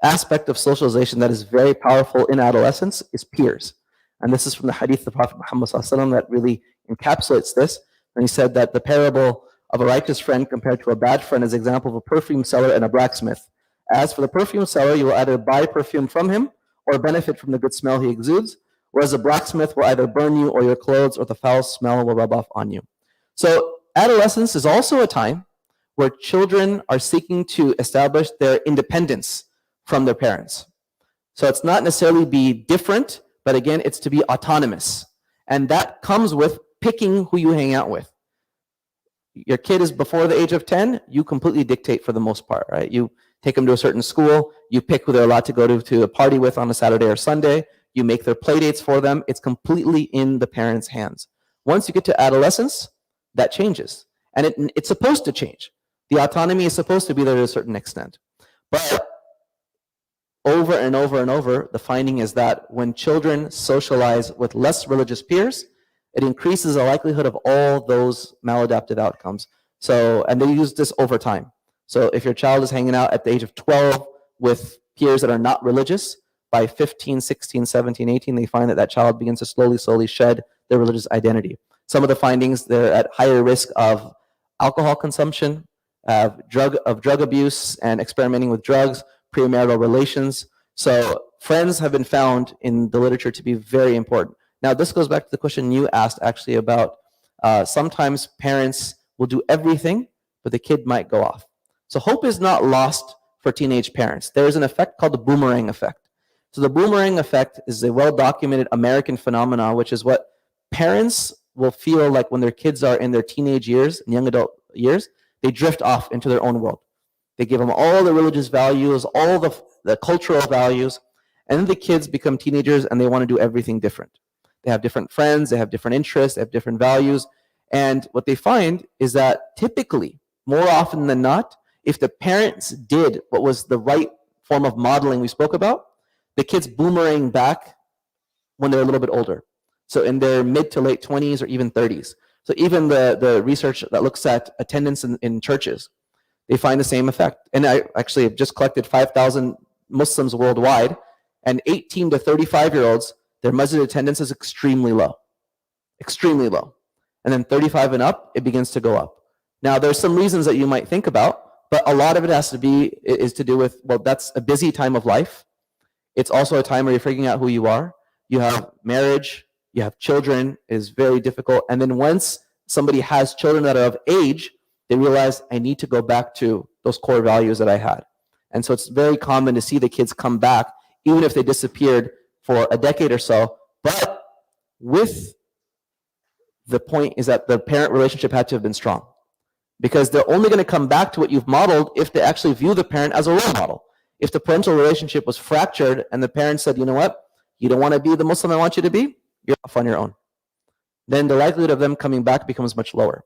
aspect of socialization that is very powerful in adolescence is peers. And this is from the hadith of the Prophet Muhammad ﷺ that really encapsulates this. And he said that the parable of a righteous friend compared to a bad friend is an example of a perfume seller and a blacksmith. As for the perfume seller, you will either buy perfume from him or benefit from the good smell he exudes, whereas a blacksmith will either burn you or your clothes, or the foul smell will rub off on you. So adolescence is also a time where children are seeking to establish their independence from their parents. So it's not necessarily be different, but again, it's to be autonomous. And that comes with picking who you hang out with. Your kid is before the age of 10, you completely dictate for the most part, right? You take them to a certain school, you pick who they're allowed to go to a party with on a Saturday or Sunday, you make their play dates for them. It's completely in the parents' hands. Once you get to adolescence, that changes. And it's supposed to change. The autonomy is supposed to be there to a certain extent. But over and over and over, the finding is that when children socialize with less religious peers, it increases the likelihood of all those maladaptive outcomes. So, and they use this over time. So if your child is hanging out at the age of 12 with peers that are not religious, by 15, 16, 17, 18, they find that that child begins to slowly shed their religious identity. Some of the findings, they're at higher risk of alcohol consumption, drug abuse and experimenting with drugs, premarital relations. So friends have been found in the literature to be very important. Now, this goes back to the question you asked actually about sometimes parents will do everything, but the kid might go off. So hope is not lost for teenage parents. There is an effect called the boomerang effect. So the boomerang effect is a well-documented American phenomenon, which is what parents will feel like when their kids are in their teenage years and young adult years, they drift off into their own world. They give them all the religious values, all the cultural values, and then the kids become teenagers and they want to do everything different. They have different friends, they have different interests, they have different values. And what they find is that typically, more often than not, if the parents did what was the right form of modeling we spoke about, the kids boomerang back when they're a little bit older. So in their mid to late 20s or even 30s. So even the research that looks at attendance in churches, they find the same effect. And I actually have just collected 5,000 Muslims worldwide, and 18 to 35-year-olds, their masjid attendance is extremely low. Extremely low. And then 35 and up, it begins to go up. Now, there's some reasons that you might think about, but a lot of it is to do with, well, that's a busy time of life. It's also a time where you're figuring out who you are. You have marriage, you have children, it is very difficult. And then once somebody has children that are of age, they realize, I need to go back to those core values that I had. And so it's very common to see the kids come back, even if they disappeared for a decade or so. But with the point is that the parent relationship had to have been strong. Because they're only going to come back to what you've modeled if they actually view the parent as a role model. If the parental relationship was fractured and the parent said, you know what, you don't want to be the Muslim I want you to be, you're off on your own. Then the likelihood of them coming back becomes much lower.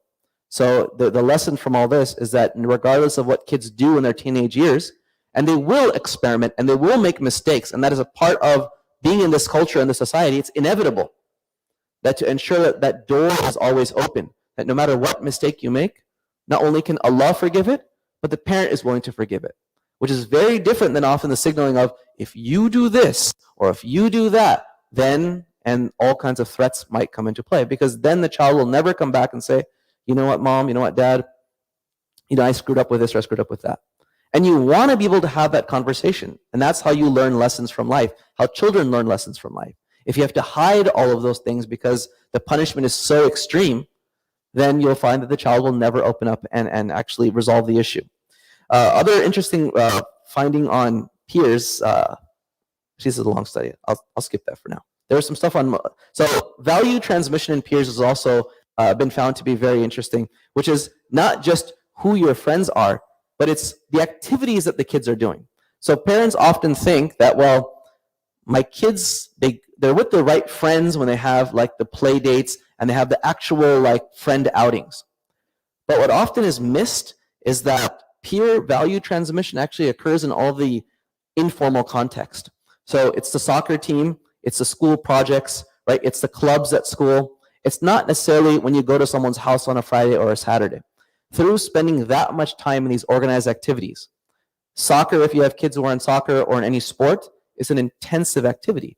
So the lesson from all this is that regardless of what kids do in their teenage years, and they will experiment and they will make mistakes, and that is a part of being in this culture and this society, it's inevitable that to ensure that that door is always open, that no matter what mistake you make, not only can Allah forgive it, but the parent is willing to forgive it, which is very different than often the signaling of, if you do this or if you do that, then, and all kinds of threats might come into play, because then the child will never come back and say, you know what, mom, you know what, dad, I screwed up with this or I screwed up with that. And you want to be able to have that conversation. And that's how you learn lessons from life, how children learn lessons from life. If you have to hide all of those things because the punishment is so extreme, then you'll find that the child will never open up and actually resolve the issue. Other interesting finding on peers, this is a long study. I'll skip that for now. There's some stuff on, so value transmission in peers has also been found to be very interesting, which is not just who your friends are, but it's the activities that the kids are doing. So parents often think that, well, my kids, they're with the right friends when they have like the play dates and they have the actual like friend outings. But what often is missed is that peer value transmission actually occurs in all the informal context. So it's the soccer team, it's the school projects, right? It's the clubs at school. It's not necessarily when you go to someone's house on a Friday or a Saturday. Through spending that much time in these organized activities, soccer, if you have kids who are in soccer or in any sport, is an intensive activity.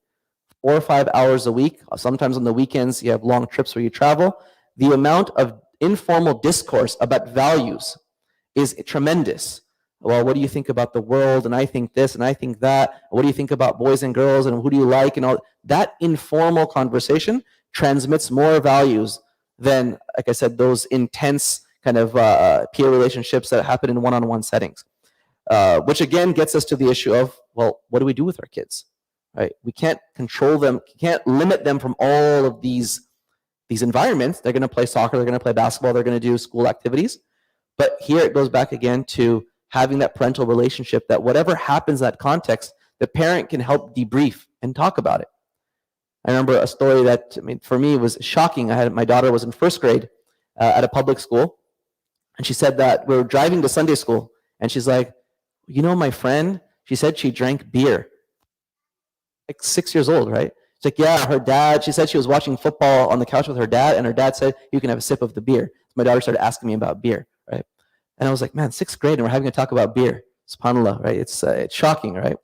4 or 5 hours a week, sometimes on the weekends you have long trips where you travel. The amount of informal discourse about values is tremendous. Well, what do you think about the world? And I think this and I think that. What do you think about boys and girls and who do you like? And all that informal conversation transmits more values than, like I said, those intense kind of peer relationships that happen in one-on-one settings. Which again gets us to the issue of, well, what do we do with our kids? Right? We can't control them, can't limit them from all of these environments. They're going to play soccer, they're going to play basketball, they're going to do school activities. But here it goes back again to having that parental relationship, that whatever happens in that context, the parent can help debrief and talk about it. I remember a story that, for me, was shocking. My daughter was in first grade at a public school, and she said that we were driving to Sunday school, and she's like, my friend, she said she drank beer. Like 6 years old, right? She's like, yeah, her dad, she said she was watching football on the couch with her dad, and her dad said, you can have a sip of the beer. So my daughter started asking me about beer, right? And I was like, man, 6th grade, and we're having a talk about beer. SubhanAllah, right? It's shocking, right?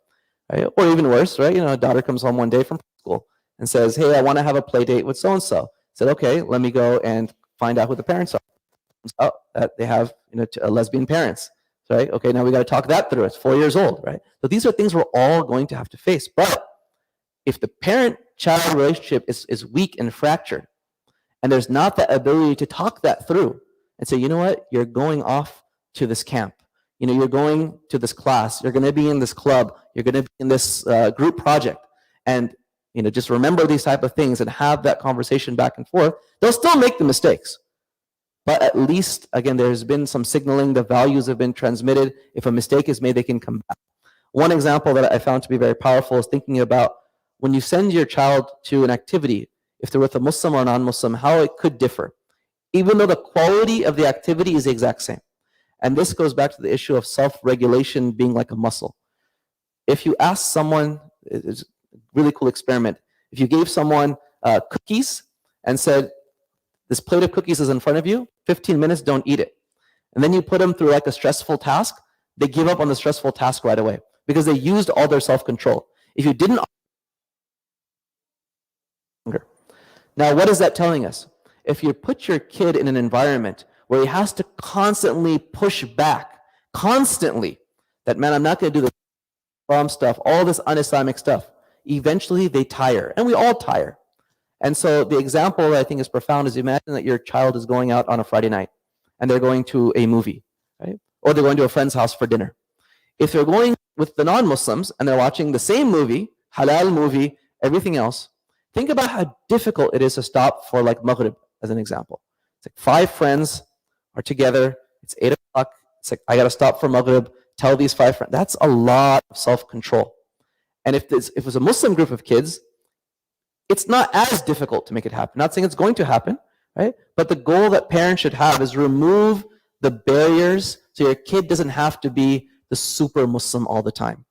Or even worse, right? A daughter comes home one day from school and says, hey, I want to have a play date with so-and-so. I said, okay, let me go and find out who the parents are. Oh, that they have lesbian parents, right? Okay, now we got to talk that through. It's 4 years old, right? So these are things we're all going to have to face. But if the parent-child relationship is weak and fractured, and there's not that ability to talk that through and say, you know what, you're going off to this camp. You're going to this class. You're going to be in this club. You're going to be in this group project. And, just remember these type of things and have that conversation back and forth. They'll still make the mistakes. But at least, again, there's been some signaling. The values have been transmitted. If a mistake is made, they can come back. One example that I found to be very powerful is thinking about when you send your child to an activity, if they're with a Muslim or non-Muslim, how it could differ, even though the quality of the activity is the exact same. And this goes back to the issue of self-regulation being like a muscle. If you ask someone, it's a really cool experiment, if you gave someone cookies and said, this plate of cookies is in front of you, 15 minutes, don't eat it. And then you put them through like a stressful task, they give up on the stressful task right away because they used all their self-control. If you didn't, now what is that telling us? If you put your kid in an environment where he has to constantly push back, constantly, that man, I'm not going to do the bomb stuff, all this un-Islamic stuff, eventually they tire, and we all tire. And so the example that I think is profound is imagine that your child is going out on a Friday night and they're going to a movie, right? Or they're going to a friend's house for dinner. If they're going with the non-Muslims and they're watching the same movie, halal movie, everything else, think about how difficult it is to stop for like Maghrib, as an example. It's like 5 friends are together, it's 8 o'clock, it's like, I got to stop for Maghrib, tell these 5 friends. That's a lot of self-control. And if it was a Muslim group of kids, it's not as difficult to make it happen. Not saying it's going to happen, right? But the goal that parents should have is remove the barriers so your kid doesn't have to be the super Muslim all the time.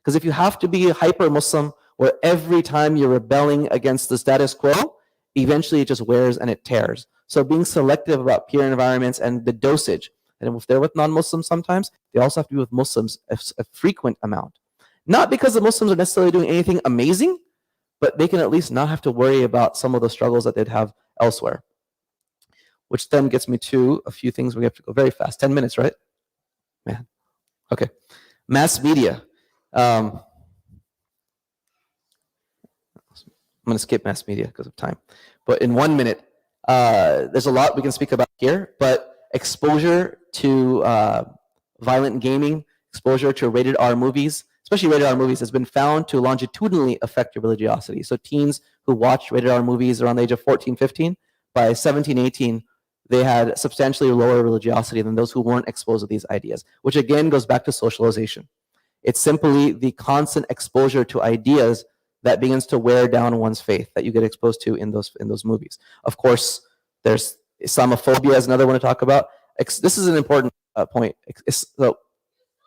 Because if you have to be a hyper Muslim where every time you're rebelling against the status quo, eventually it just wears and it tears. So being selective about peer environments and the dosage. And if they're with non-Muslims sometimes, they also have to be with Muslims a frequent amount. Not because the Muslims are necessarily doing anything amazing, but they can at least not have to worry about some of the struggles that they'd have elsewhere. Which then gets me to a few things we have to go very fast. 10 minutes, right? Man. Okay. Mass media. I'm going to skip mass media because of time. But in 1 minute, there's a lot we can speak about here, but exposure to violent gaming, exposure to rated R movies, especially rated R movies, has been found to longitudinally affect your religiosity. So teens who watch rated R movies around the age of 14, 15, by 17, 18, they had substantially lower religiosity than those who weren't exposed to these ideas, which again goes back to socialization. It's simply the constant exposure to ideas that begins to wear down one's faith that you get exposed to in those movies. Of course, there's Islamophobia is another one to talk about. This is an important point. So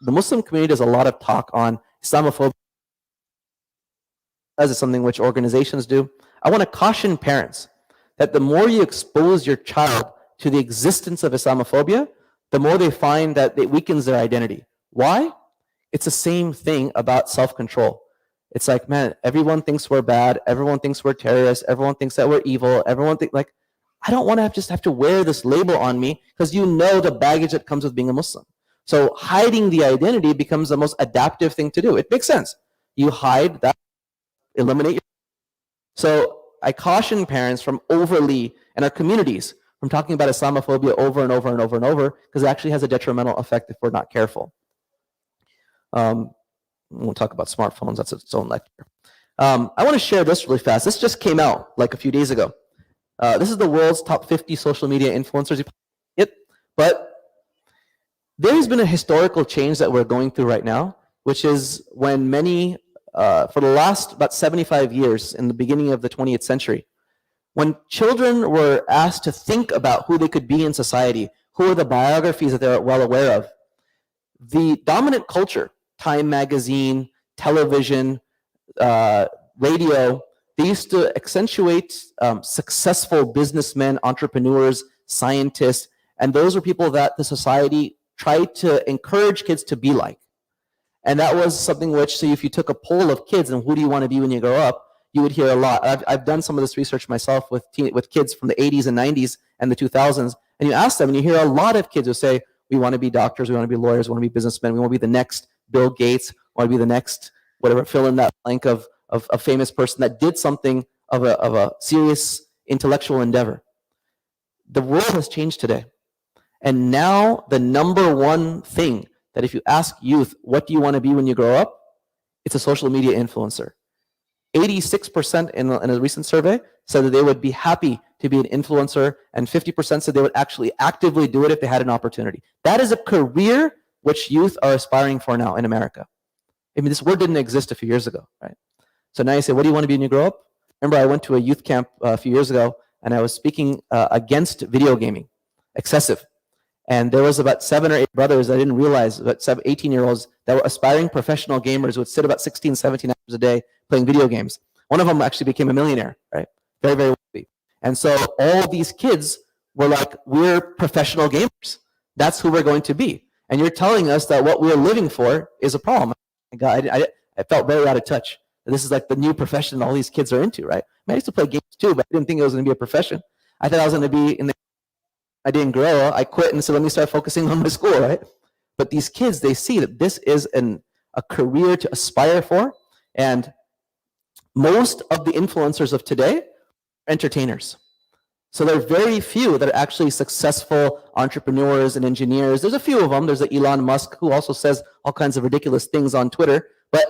the Muslim community does a lot of talk on Islamophobia as something which organizations do. I want to caution parents that the more you expose your child to the existence of Islamophobia, the more they find that it weakens their identity. Why? It's the same thing about self-control. It's like, man, everyone thinks we're bad. Everyone thinks we're terrorists. Everyone thinks that we're evil. Everyone thinks, like, I don't want to just have to wear this label on me because you know the baggage that comes with being a Muslim. So hiding the identity becomes the most adaptive thing to do. It makes sense. You hide that, eliminate your. So I caution parents from overly, and our communities, from talking about Islamophobia over and over and over and over, because it actually has a detrimental effect if we're not careful. We'll talk about smartphones. That's its own lecture. I want to share this really fast. This just came out like a few days ago. This is the world's top 50 social media influencers. But there's been a historical change that we're going through right now, which is when many, for the last about 75 years, in the beginning of the 20th century, when children were asked to think about who they could be in society, who are the biographies that they're well aware of, the dominant culture, Time magazine, television, radio, they used to accentuate successful businessmen, entrepreneurs, scientists, and those were people that the society tried to encourage kids to be like. And that was something which, so if you took a poll of kids and who do you want to be when you grow up, you would hear a lot. I've done some of this research myself with kids from the 80s and 90s and the 2000s, and you ask them, and you hear a lot of kids who say, we want to be doctors, we want to be lawyers, we want to be businessmen, we want to be the next Bill Gates, we want to be the next, whatever, fill in that blank of a famous person that did something of a serious intellectual endeavor. The world has changed today. And now the number one thing that if you ask youth, what do you want to be when you grow up? It's a social media influencer. 86% in a recent survey said that they would be happy to be an influencer, and 50% said they would actually actively do it if they had an opportunity. That is a career which youth are aspiring for now in America. I mean, this word didn't exist a few years ago, right? So now you say, what do you want to be when you grow up? Remember, I went to a youth camp a few years ago, and I was speaking against video gaming, excessive. And there was about 7 or 8 brothers I didn't realize, about 18-year-olds that were aspiring professional gamers who would sit about 16, 17 hours a day playing video games. One of them actually became a millionaire, right? Very, very wealthy. And so all these kids were like, we're professional gamers. That's who we're going to be. And you're telling us that what we're living for is a problem. God, I felt very out of touch. This is like the new profession all these kids are into, right? I used to play games too, but I didn't think it was going to be a profession. I thought I was going to be in the. I didn't grow. I quit and said, let me start focusing on my school, right? But these kids, they see that this is a career to aspire for. And most of the influencers of today are entertainers. So there are very few that are actually successful entrepreneurs and engineers. There's a few of them. There's Elon Musk, who also says all kinds of ridiculous things on Twitter. But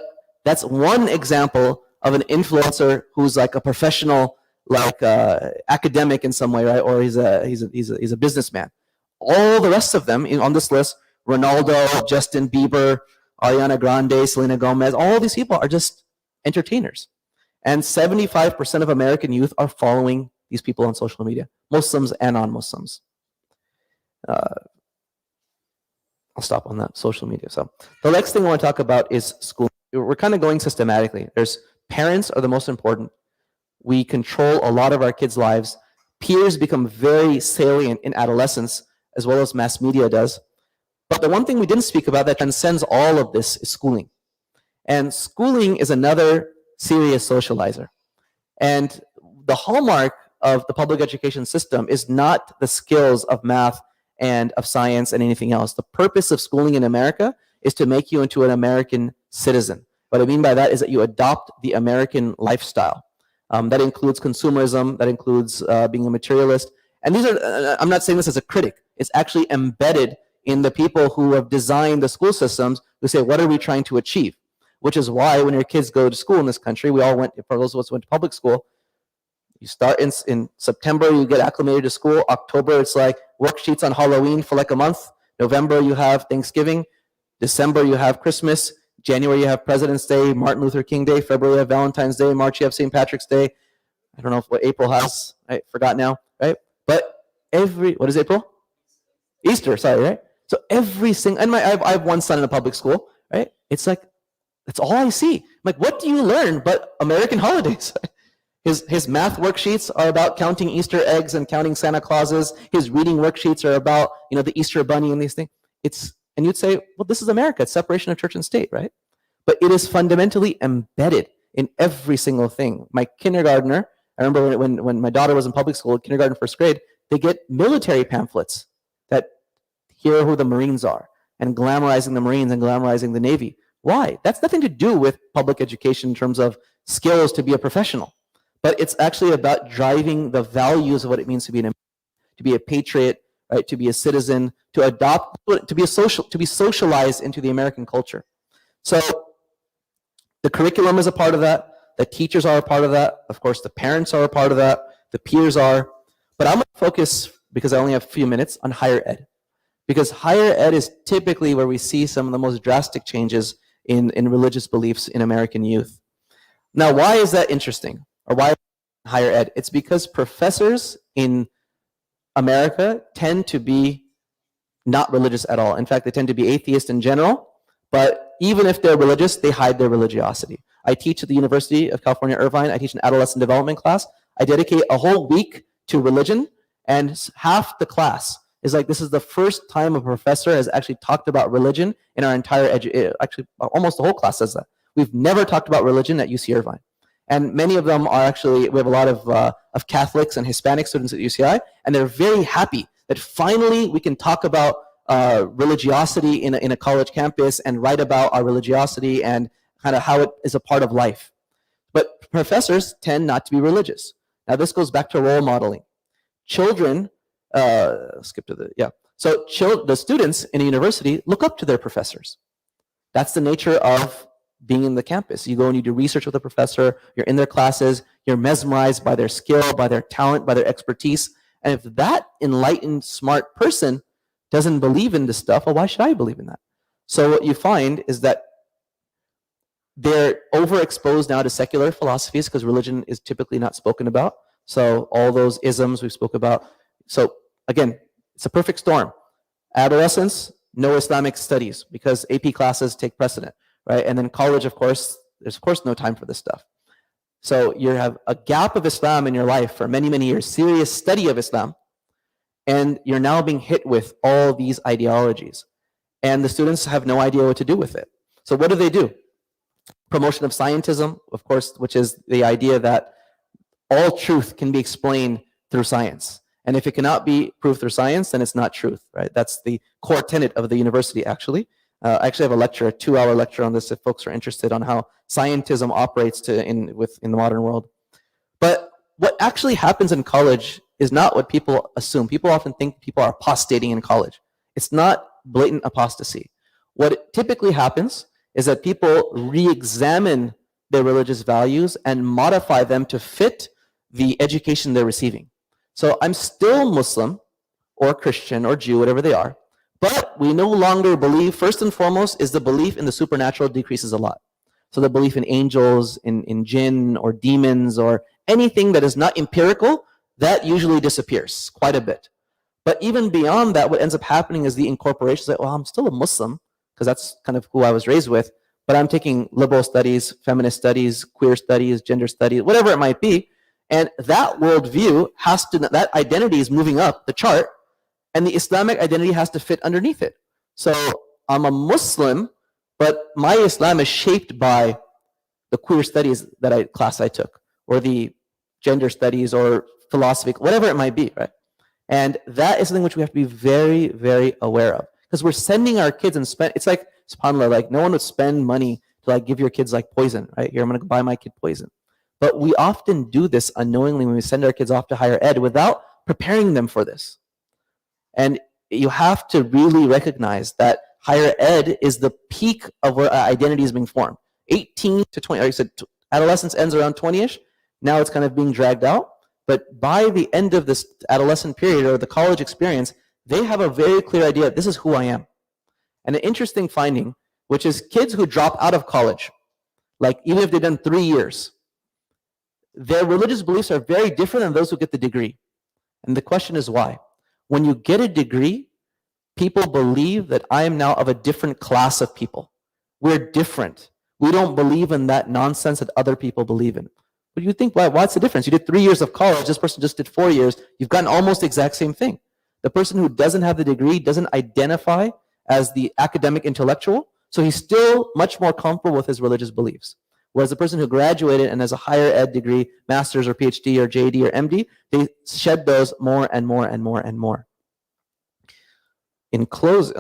that's one example of an influencer who's like a professional, like academic in some way, right? Or he's a businessman. All the rest of them on this list, Ronaldo, Justin Bieber, Ariana Grande, Selena Gomez, all these people are just entertainers. And 75% of American youth are following these people on social media, Muslims and non-Muslims. I'll stop on that, social media. So the next thing I want to talk about is school. We're kind of going systematically. There's parents are the most important. We control a lot of our kids' lives. Peers become very salient in adolescence, as well as mass media does. But the one thing we didn't speak about that transcends all of this is schooling. And schooling is another serious socializer. And the hallmark of the public education system is not the skills of math and of science and anything else. The purpose of schooling in America is to make you into an American citizen. What I mean by that is that you adopt the American lifestyle. That includes consumerism, that includes being a materialist. And these are, I'm not saying this as a critic, it's actually embedded in the people who have designed the school systems who say, what are we trying to achieve? Which is why when your kids go to school in this country, we all went, for those of us who went to public school, you start in September, you get acclimated to school. October, it's like worksheets on Halloween for like a month. November, you have Thanksgiving. December, you have Christmas. January, you have President's Day, Martin Luther King Day. February, you have Valentine's Day. March, you have St. Patrick's Day. I don't know what April has. I forgot now, right? But what is April? Easter, sorry, right? So every single, and I have one son in a public school, right? It's like, that's all I see. I'm like, what do you learn but American holidays? His math worksheets are about counting Easter eggs and counting Santa Clauses. His reading worksheets are about, the Easter bunny and these things. And you'd say, well, this is America. It's separation of church and state, right? But it is fundamentally embedded in every single thing. My kindergartner, I remember when my daughter was in public school, kindergarten, first grade, they get military pamphlets that hear who the Marines are and glamorizing the Marines and glamorizing the Navy. Why? That's nothing to do with public education in terms of skills to be a professional. But it's actually about driving the values of what it means to be a patriot, right? To be a citizen, to adopt, to be socialized into the American culture. So the curriculum is a part of that. The teachers are a part of that. Of course, the parents are a part of that. The peers are. But I'm going to focus, because I only have a few minutes, on higher ed. Because higher ed is typically where we see some of the most drastic changes in religious beliefs in American youth. Now, why is that interesting? Or why higher ed? It's because professors in America tend to be not religious at all. In fact, they tend to be atheist in general, but even if they're religious, they hide their religiosity. I teach at the University of California, Irvine. I teach an adolescent development class. I dedicate a whole week to religion, and half the class is like, this is the first time a professor has actually talked about religion in our entire actually, almost the whole class says that. We've never talked about religion at UC Irvine. And many of them are actually, we have a lot of Catholics and Hispanic students at UCI, and they're very happy that finally we can talk about religiosity in a college campus and write about our religiosity and kind of how it is a part of life. But professors tend not to be religious. Now this goes back to role modeling. Children, the students in a university look up to their professors. That's the nature of being in the campus. You go and you do research with a professor, you're in their classes, you're mesmerized by their skill, by their talent, by their expertise. And if that enlightened, smart person doesn't believe in this stuff, well, why should I believe in that? So what you find is that they're overexposed now to secular philosophies because religion is typically not spoken about. So all those isms we spoke about. So again, it's a perfect storm. Adolescence, no Islamic studies because AP classes take precedent. Right? And then college, of course, there's of course no time for this stuff. So you have a gap of Islam in your life for many, many years, serious study of Islam, and you're now being hit with all these ideologies. And the students have no idea what to do with it. So what do? Promotion of scientism, of course, which is the idea that all truth can be explained through science. And if it cannot be proved through science, then it's not truth, right? That's the core tenet of the university, actually. I actually have a lecture, a 2-hour lecture on this if folks are interested on how scientism operates in the modern world. But what actually happens in college is not what people assume. People often think people are apostating in college. It's not blatant apostasy. What typically happens is that people re-examine their religious values and modify them to fit the education they're receiving. So I'm still Muslim or Christian or Jew, whatever they are, but we no longer believe, first and foremost, is the belief in the supernatural decreases a lot. So the belief in angels, in jinn or demons or anything that is not empirical that usually disappears quite a bit. But even beyond that, what ends up happening is the incorporation is like, well, I'm still a Muslim, because that's kind of who I was raised with, but I'm taking liberal studies, feminist studies, queer studies, gender studies, whatever it might be. And that worldview has to, that identity is moving up the chart, and the Islamic identity has to fit underneath it. So I'm a Muslim, but my Islam is shaped by the queer studies class I took, or the gender studies, or philosophy, whatever it might be, right? And that is something which we have to be very, very aware of, because we're sending our kids and it's like, subhanAllah, like no one would spend money to like give your kids like poison, right? Here, I'm going to buy my kid poison. But we often do this unknowingly when we send our kids off to higher ed without preparing them for this. And you have to really recognize that higher ed is the peak of where identity is being formed. 18 to 20, like I said, adolescence ends around 20-ish. Now it's kind of being dragged out. But by the end of this adolescent period or the college experience, they have a very clear idea, this is who I am. And an interesting finding, which is kids who drop out of college, like even if they've done 3 years, their religious beliefs are very different than those who get the degree. And the question is why? When you get a degree, people believe that I am now of a different class of people. We're different. We don't believe in that nonsense that other people believe in. But you think, what's the difference? You did 3 years of college, this person just did 4 years, you've gotten almost the exact same thing. The person who doesn't have the degree doesn't identify as the academic intellectual, so he's still much more comfortable with his religious beliefs. Whereas the person who graduated and has a higher ed degree, master's or PhD or JD or MD, they shed those more and more and more and more. In close,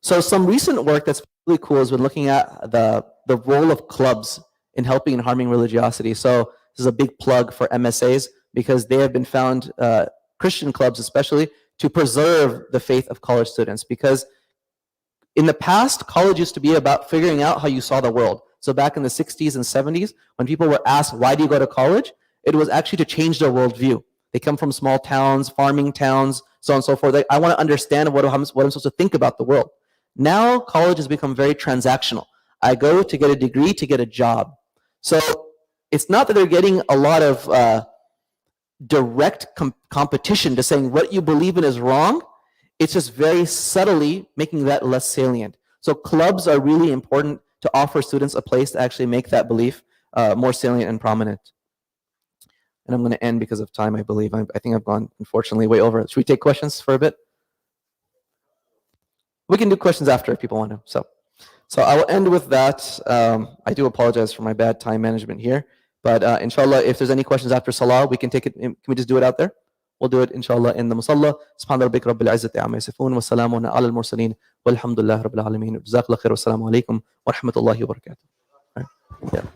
so some recent work that's really cool has been looking at the role of clubs in helping and harming religiosity. So this is a big plug for MSAs, because they have been found, Christian clubs especially, to preserve the faith of college students. Because in the past, college used to be about figuring out how you saw the world. So back in the 60s and 70s, when people were asked, why do you go to college? It was actually to change their worldview. They come from small towns, farming towns, so on and so forth. I want to understand what I'm supposed to think about the world. Now, college has become very transactional. I go to get a degree to get a job. So it's not that they're getting a lot of direct competition to saying what you believe in is wrong. It's just very subtly making that less salient. So clubs are really important to offer students a place to actually make that belief more salient and prominent. And I'm going to end because of time, I believe. I think I've gone, unfortunately, way over. Should we take questions for a bit? We can do questions after if people want to. So I will end with that. I do apologize for my bad time management here. But inshallah, if there's any questions after salah, we can take it. Can we just do it out there? We'll do it inshallah in the musalla. Subhana rabbika rabbil izzati amma yasifun wa salamun ala al-mursalin walhamdulillahi rabbil alamin. Jazakallahu khair wa assalamu alaikum wa rahmatullahi wa barakatuh. Yeah.